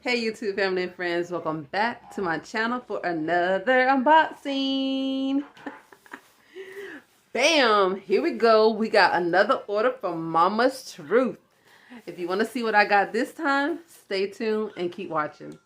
Hey YouTube family and friends, welcome back to my channel for another unboxing. Bam! Here we go. We got another order from Mama's Truth. If you want to see what I got this time, stay tuned and keep watching.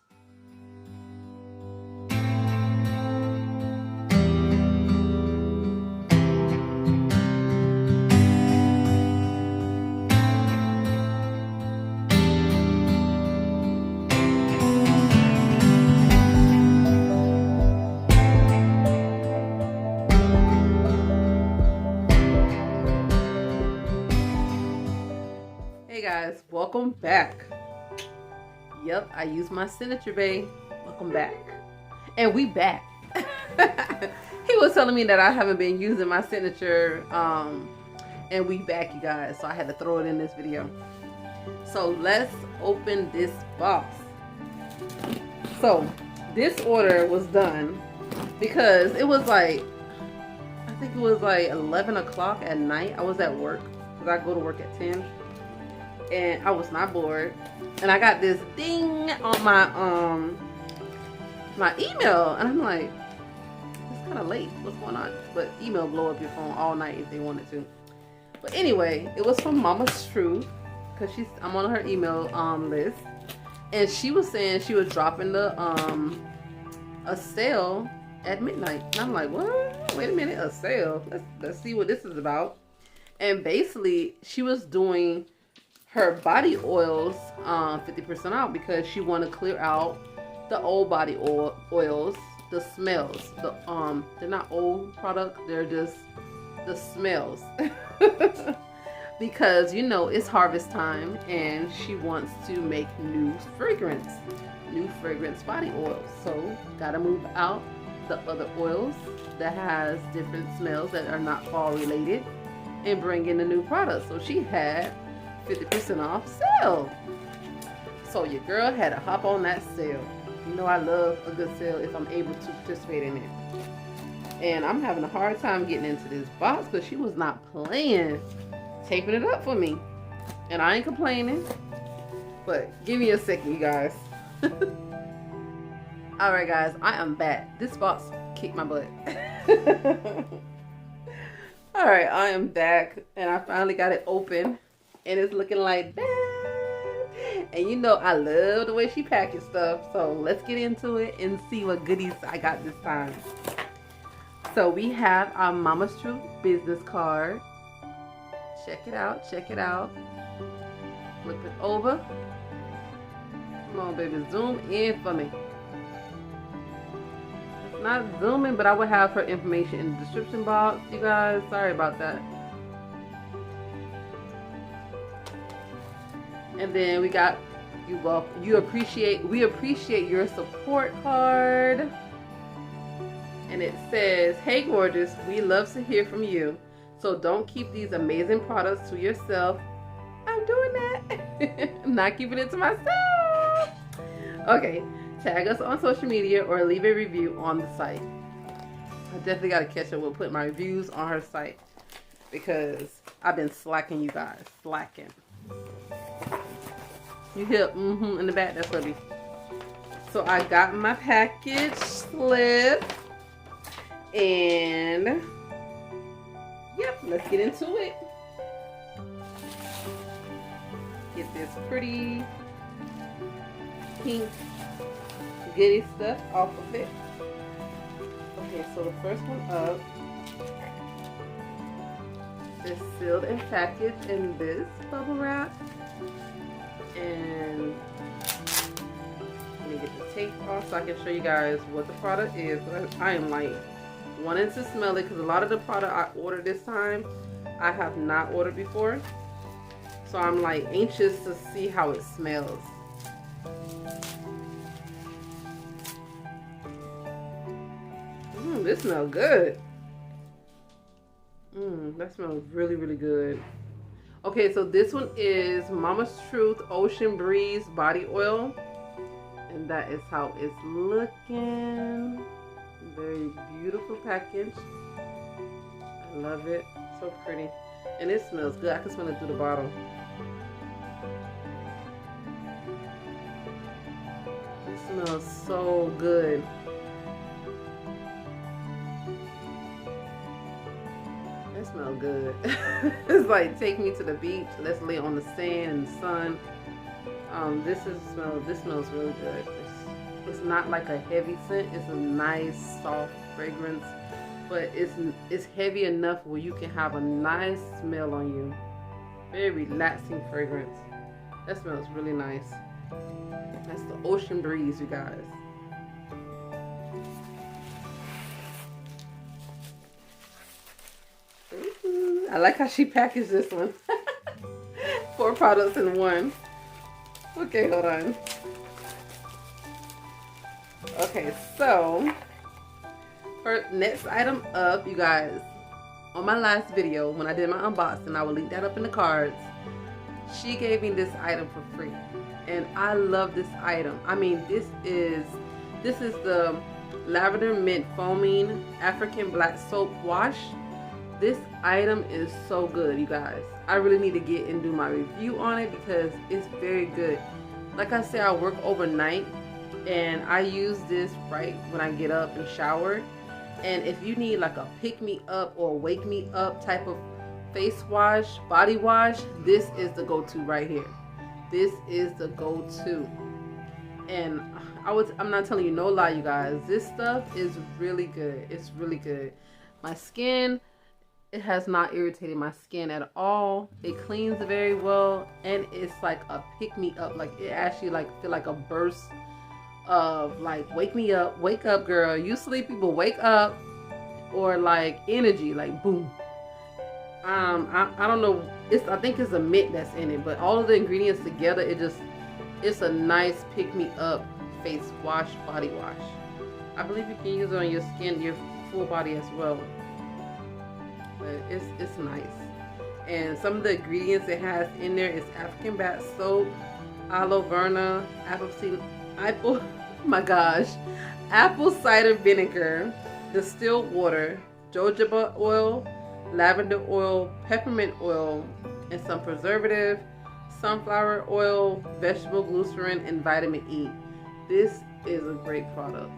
Hey guys, welcome back. Yep, I used my signature, babe. Welcome back. And we back. He was telling me that I haven't been using my signature, and we back, you guys. So I had to throw it in this video. So let's open this box. So this order was done because it was like, I think it was like 11 o'clock at night. I was at work because I go to work at 10. And I was not bored, and I got this ding on my my email, and I'm like, it's kind of late, what's going on? But email blow up your phone all night if they wanted to. But anyway, it was from Mama's Truth, because I'm on her email list, and she was saying she was dropping the a sale at midnight, and I'm like, what? Wait a minute, a sale? Let's see what this is about. And basically she was doing her body oils 50% off because she want to clear out the old body oils, the smells. They're not old products, they're just the smells. Because you know it's harvest time and she wants to make new fragrance body oils. So gotta move out the other oils that has different smells that are not fall related and bring in the new products. So she had 50% off sale. So your girl had to hop on that sale. You know I love a good sale if I'm able to participate in it. And I'm having a hard time getting into this box because she was not playing, taping it up for me. And I ain't complaining. But give me a second, you guys. Alright guys, I am back. This box kicked my butt. Alright, I am back and I finally got it open. And it's looking like that. And you know I love the way she packaged stuff. So let's get into it and see what goodies I got this time. So we have our Mama's Truth business card. Check it out, check it out. Flip it over. Come on baby, zoom in for me. It's not zooming, but I will have her information in the description box, you guys. Sorry about that. And then we got we appreciate your support card. And it says, hey gorgeous, we love to hear from you. So don't keep these amazing products to yourself. I'm doing that. I'm not keeping it to myself. Okay, tag us on social media or leave a review on the site. I definitely got to catch up with putting my reviews on her site because I've been slacking, you guys, slacking. You hear in the back, that's Libby. So I got my package slip. And yep, let's get into it. Get this pretty pink goodie stuff off of it. Okay, so the first one up is sealed and packaged in this bubble wrap. And let me get the tape off so I can show you guys what the product is. I am like wanting to smell it because a lot of the product I ordered this time I have not ordered before. So I'm like anxious to see how it smells. This smells good. That smells really, really good. Okay, so this one is Mama's Truth Ocean Breeze Body Oil. And that is how it's looking. Very beautiful package. I love it. So pretty. And it smells good. I can smell it through the bottle. It smells so good. It smells good. It's like, take me to the beach. Let's lay on the sand and the sun. This smells really good. It's not like a heavy scent. It's a nice soft fragrance, but it's heavy enough where you can have a nice smell on you. Very relaxing fragrance. That smells really nice. That's the ocean breeze, you guys. Ooh, I like how she packaged this one. 4 products in one. Okay, hold on. Okay, so for next item up, you guys, on my last video when I did my unboxing, I will link that up in the cards. She gave me this item for free, and I love this item. I mean, this is the Lavender Mint Foaming African Black Soap Wash. This item is so good, you guys. I really need to get and do my review on it because it's very good. Like I said, I work overnight, and I use this right when I get up and shower. And if you need like a pick me up or wake me up type of face wash, body wash, this is the go-to right here. This is the go-to. And I'm not telling you no lie, you guys. This stuff is really good. It's really good. My skin, it has not irritated my skin at all. It cleans very well, and it's like a pick me up. Like, it actually like feel like a burst of like, wake me up, wake up girl, you sleepy but wake up, or like energy, like boom. I don't know, I think it's a mint that's in it, but all of the ingredients together, it's a nice pick me up face wash, body wash. I believe you can use it on your skin, your full body as well, but it's nice. And some of the ingredients it has in there is African bath soap, aloe vera, apple cider vinegar, distilled water, jojoba oil, lavender oil, peppermint oil, and some preservative, sunflower oil, vegetable glycerin, and vitamin E. This is a great product.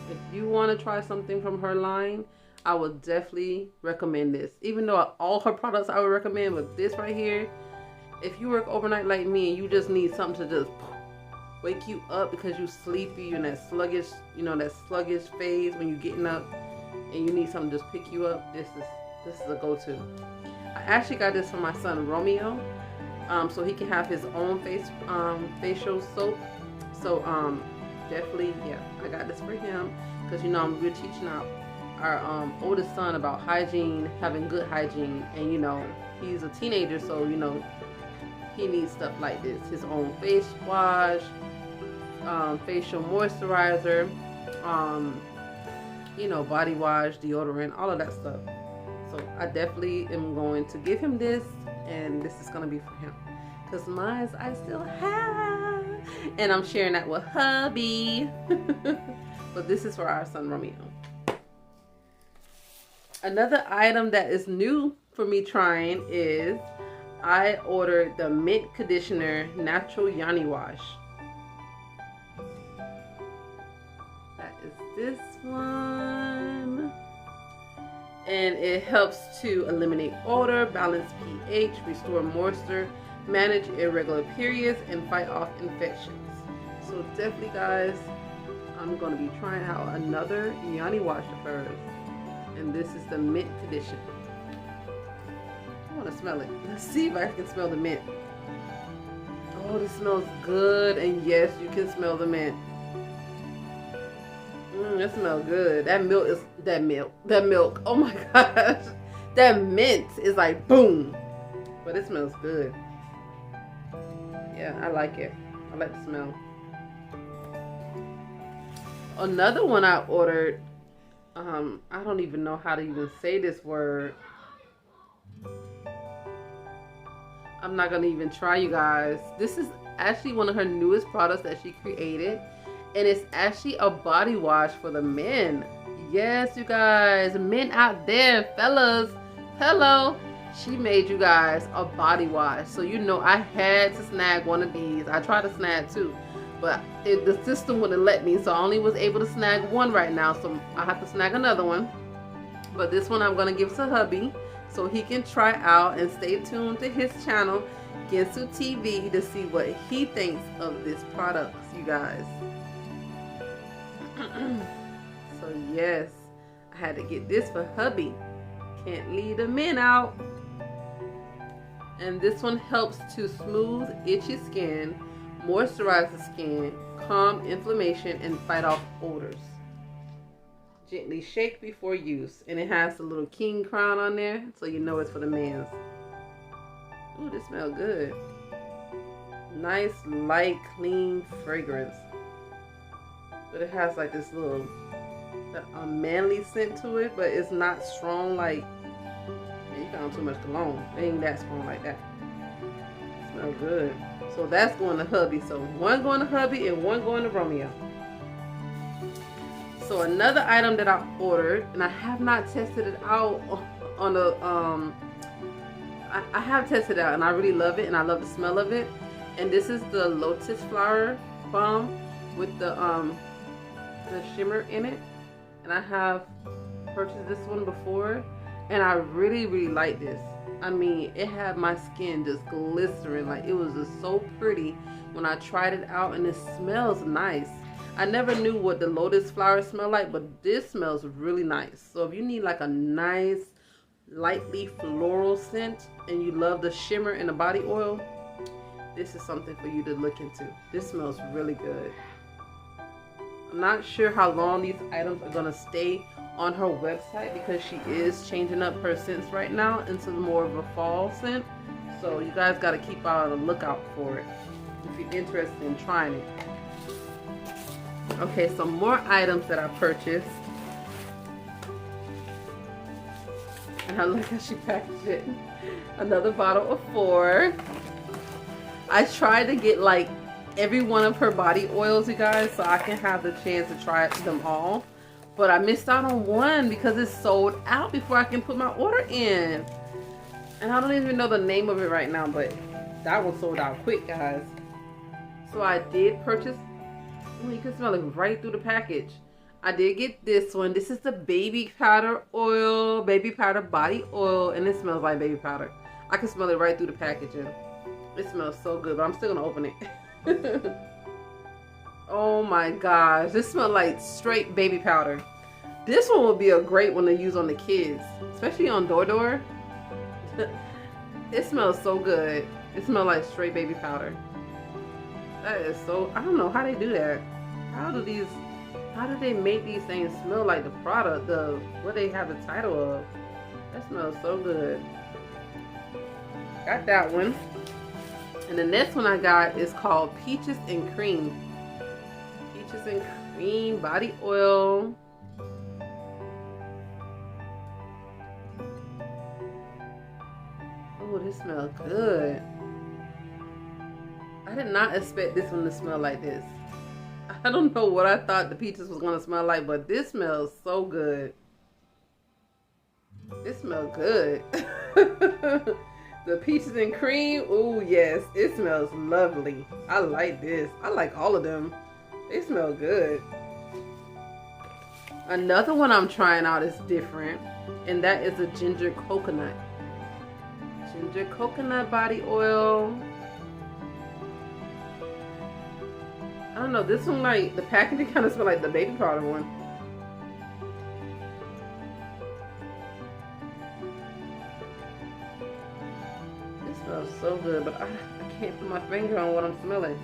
If you want to try something from her line, I would definitely recommend this. Even though all her products I would recommend, but this right here, if you work overnight like me and you just need something to just wake you up because you sleepy, you're in that sluggish, that sluggish phase when you're getting up and you need something to just pick you up, this is a go-to. I actually got this for my son Romeo, so he can have his own facial soap. So definitely, yeah, I got this for him because we're teaching our oldest son about hygiene, having good hygiene, and he's a teenager, so he needs stuff like this, his own face wash, facial moisturizer, body wash, deodorant, all of that stuff. So I definitely am going to give him this, and this is going to be for him because mine I still have, and I'm sharing that with hubby. But this is for our son Romeo. Another item that is new for me trying is I ordered the Mint Conditioner Natural Yoni Wash. That is this one. And it helps to eliminate odor, balance pH, restore moisture, manage irregular periods, and fight off infections. So definitely, guys, I'm going to be trying out another Yoni Wash of hers. And this is the Mint Conditioner. I want to smell it. Let's see if I can smell the mint. Oh, this smells good. And yes, you can smell the mint. It smells good. That milk. Oh my gosh. That mint is like boom. But it smells good. Yeah, I like it. I like the smell. Another one I ordered. I don't even know how to even say this word. I'm not gonna even try, you guys. This is actually one of her newest products that she created, and it's actually a body wash for the men. Yes, you guys, men out there, fellas, hello. She made you guys a body wash, so I had to snag one of these. I tried to snag two, but the system wouldn't let me, so I only was able to snag one right now, so I have to snag another one. But this one I'm gonna give to hubby so he can try out, and stay tuned to his channel, Gensu TV, to see what he thinks of this product, you guys. So yes, I had to get this for hubby. Can't leave the men out. And this one helps to smooth itchy skin, moisturize the skin, calm inflammation, and fight off odors. Gently shake before use. And it has a little king crown on there, so you know it's for the men's. Ooh, this smells good. Nice, light, clean fragrance. But it has like this little manly scent to it, but it's not strong like, you found too much cologne. It ain't that strong like that. It smells good. So that's going to hubby. So one going to hubby and one going to Romeo. So another item that I ordered, and I have not tested it out on the I have tested it out, and I really love it, and I love the smell of it. And this is the lotus flower balm with the shimmer in it. And I have purchased this one before, and I really like this. I mean, it had my skin just glistering, like it was just so pretty when I tried it out, and it smells nice. I never knew what the lotus flower smelled like, but this smells really nice. So if you need like a nice lightly floral scent and you love the shimmer in the body oil, this is something for you to look into. This smells really good. I'm not sure how long these items are going to stay on her website, because she is changing up her scents right now into more of a fall scent. So you guys got to keep out on the lookout for it if you're interested in trying it. Okay, some more items that I purchased. And I like how she packaged it. Another bottle of 4. I tried to get like every one of her body oils, you guys, so I can have the chance to try them all. But I missed out on one because it's sold out before I can put my order in. And I don't even know the name of it right now, but that one sold out quick, guys. So I did purchase, oh, you can smell it right through the package. I did get this one. This is the baby powder oil, baby powder body oil, and it smells like baby powder. I can smell it right through the packaging. It smells so good, but I'm still gonna open it. Oh my gosh, this smells like straight baby powder. This one would be a great one to use on the kids, especially on Door. It smells so good. It smells like straight baby powder. That is so, I don't know how they do that. How do they make these things smell like the product, what they have the title of? That smells so good. Got that one. And the next one I got is called Peaches and Cream. Peaches and Cream body oil. Oh, this smells good. I did not expect this one to smell like this. I don't know what I thought the peaches was going to smell like, but this smells so good. It smells good. The peaches and cream, oh yes, it smells lovely. I like this. I like all of them. They smell good. Another one I'm trying out is different, and that is a ginger coconut. Ginger coconut body oil. I don't know, this one, like, the packaging kind of smells like the baby powder one. This smells so good, but I can't put my finger on what I'm smelling.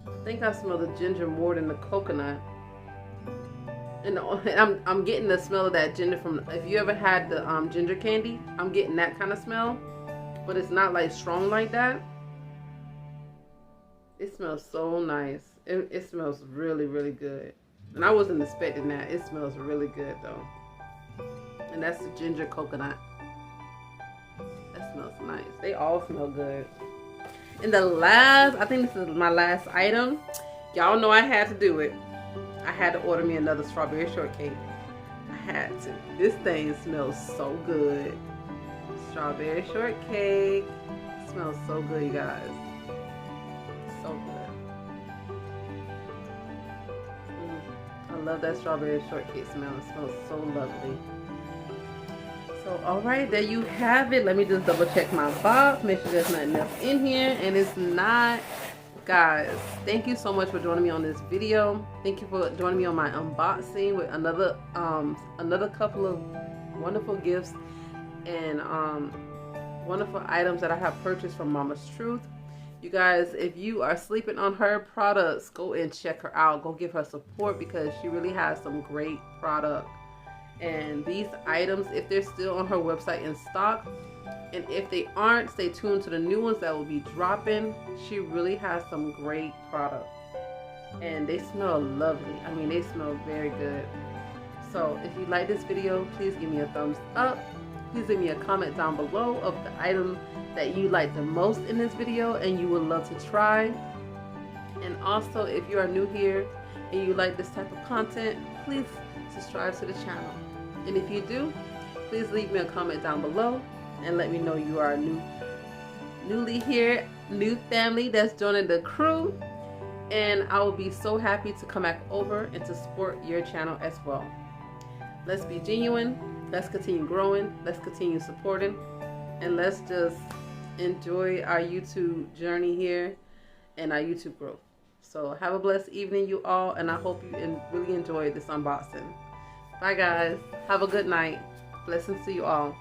I think I smell the ginger more than the coconut. And I'm getting the smell of that ginger from, if you ever had the ginger candy, I'm getting that kind of smell. But it's not like strong like that. It smells so nice. It smells really, really good. And I wasn't expecting that. It smells really good though. And that's the ginger coconut. That smells nice. They all smell good. And the last, I think this is my last item. Y'all know I had to do it. I had to order me another strawberry shortcake. I had to. This thing smells so good. Strawberry shortcake. smells so good, you guys. So good. I love that strawberry shortcake smell. It smells so lovely. So, alright, there you have it. Let me just double check my box. Make sure there's nothing else in here. And it's not. Guys, thank you so much for joining me on this video. Thank you for joining me on my unboxing with another couple of wonderful gifts and wonderful items that I have purchased from Mama's Truth. You guys, if you are sleeping on her products, go and check her out. Go give her support because she really has some great product. And these items, if they're still on her website in stock, and if they aren't, stay tuned to the new ones that will be dropping. She really has some great product. And they smell lovely. I mean, they smell very good. So if you like this video, please give me a thumbs up. Please leave me a comment down below of the item that you like the most in this video and you would love to try. And also, if you are new here and you like this type of content, please subscribe to the channel. And if you do, please leave me a comment down below and let me know you are newly here, new family that's joining the crew. And I will be so happy to come back over and to support your channel as well. Let's be genuine. Let's continue growing. Let's continue supporting. And let's just enjoy our YouTube journey here and our YouTube growth. So have a blessed evening, you all. And I hope you really enjoyed this unboxing. Bye, guys. Have a good night. Blessings to you all.